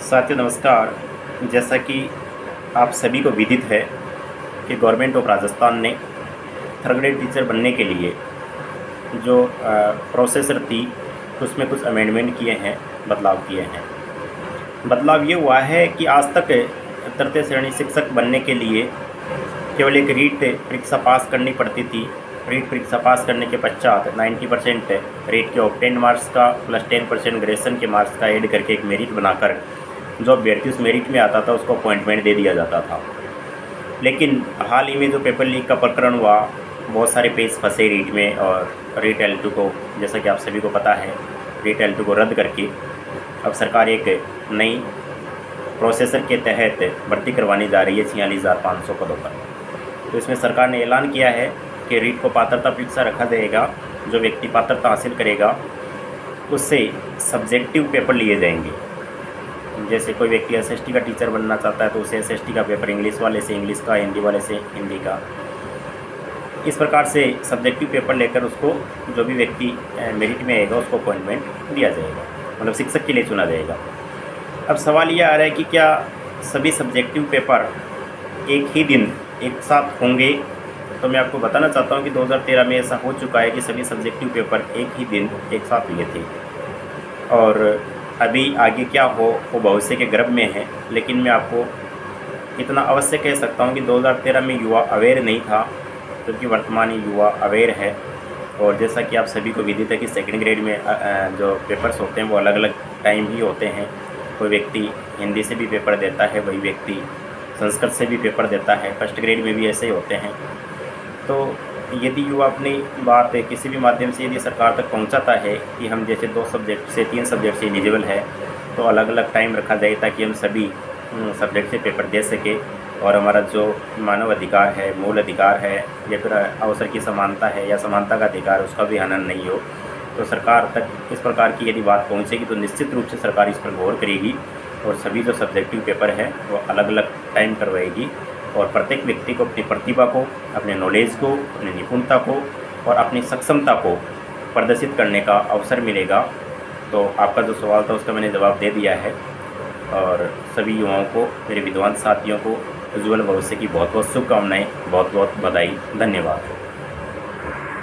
साथियों नमस्कार। जैसा कि आप सभी को विदित है कि गवर्नमेंट ऑफ राजस्थान ने थर्ड ग्रेड टीचर बनने के लिए जो प्रोसेसर थी उसमें कुछ अमेंडमेंट किए हैं, बदलाव किए हैं। बदलाव ये हुआ है कि आज तक तृतीय श्रेणी शिक्षक बनने के लिए केवल एक रीट परीक्षा पास करनी पड़ती थी। रीट परीक्षा पास करने के पश्चात 90% रीट के ऑब्टेन मार्क्स का प्लस 10% ग्रेजुएशन के मार्क्स का ऐड करके एक मेरिट बनाकर जो अभ्यर्थी उस मेरिट में आता था उसको अपॉइंटमेंट दे दिया जाता था। लेकिन हाल ही में जो पेपर लीक का प्रकरण हुआ, बहुत सारे पेज फंसे रीट में, और रीट L2 को, जैसा कि आप सभी को पता है, रीट L2 को रद्द करके अब सरकार एक नई प्रोसेसर के तहत भर्ती करवाने जा रही है 46,500 पदों पर। तो इसमें सरकार ने ऐलान किया है कि रीट को पात्रता परीक्षा रखा जाएगा। जो व्यक्ति पात्रता हासिल करेगा उससे सब्जेक्टिव पेपर लिए जाएंगे। जैसे कोई व्यक्ति SST का टीचर बनना चाहता है तो उसे SST का पेपर, इंग्लिश वाले से इंग्लिश का, हिंदी वाले से हिंदी का, इस प्रकार से सब्जेक्टिव पेपर लेकर उसको जो भी व्यक्ति मेरिट में आएगा उसको अपॉइंटमेंट दिया जाएगा, मतलब शिक्षक के लिए चुना जाएगा। अब सवाल ये आ रहा है कि क्या सभी सब्जेक्टिव पेपर एक ही दिन एक साथ होंगे? तो मैं आपको बताना चाहता हूँ कि 2013 में ऐसा हो चुका है कि सभी सब्जेक्टिव पेपर एक ही दिन एक साथ हुए थे, और अभी आगे क्या हो वो भविष्य के गर्भ में है। लेकिन मैं आपको इतना अवश्य कह सकता हूँ कि 2013 में युवा अवेयर नहीं था, क्योंकि वर्तमान युवा अवेयर है। और जैसा कि आप सभी को विदित है कि सेकंड ग्रेड में जो पेपर्स होते हैं वो अलग अलग टाइम ही होते हैं। कोई व्यक्ति हिंदी से भी पेपर देता है, वही व्यक्ति संस्कृत से भी पेपर देता है। फर्स्ट ग्रेड में भी ऐसे ही होते हैं। तो यदि युवा अपनी बात किसी भी माध्यम से यदि सरकार तक पहुंचाता है कि हम जैसे 2 सब्जेक्ट से 3 सब्जेक्ट से एलिजिबल है, तो अलग अलग टाइम रखा जाए ताकि हम सभी सब्जेक्ट से पेपर दे सके, और हमारा जो मानव अधिकार है, मूल अधिकार है, या फिर अवसर की समानता है या समानता का अधिकार, उसका भी हनन नहीं हो। तो सरकार तक इस प्रकार की यदि बात पहुँचेगी तो निश्चित रूप से सरकार इस पर गौर करेगी और सभी जो सब्जेक्टिव पेपर है वो अलग अलग टाइम करवाएगी, और प्रत्येक व्यक्ति को अपनी प्रतिभा को, अपने नॉलेज को, अपनी निपुणता को और अपनी सक्षमता को प्रदर्शित करने का अवसर मिलेगा। तो आपका जो सवाल था उसका मैंने जवाब दे दिया है, और सभी युवाओं को, मेरे विद्वान साथियों को उज्ज्वल भविष्य की बहुत बहुत शुभकामनाएं, बहुत बहुत बधाई, धन्यवाद।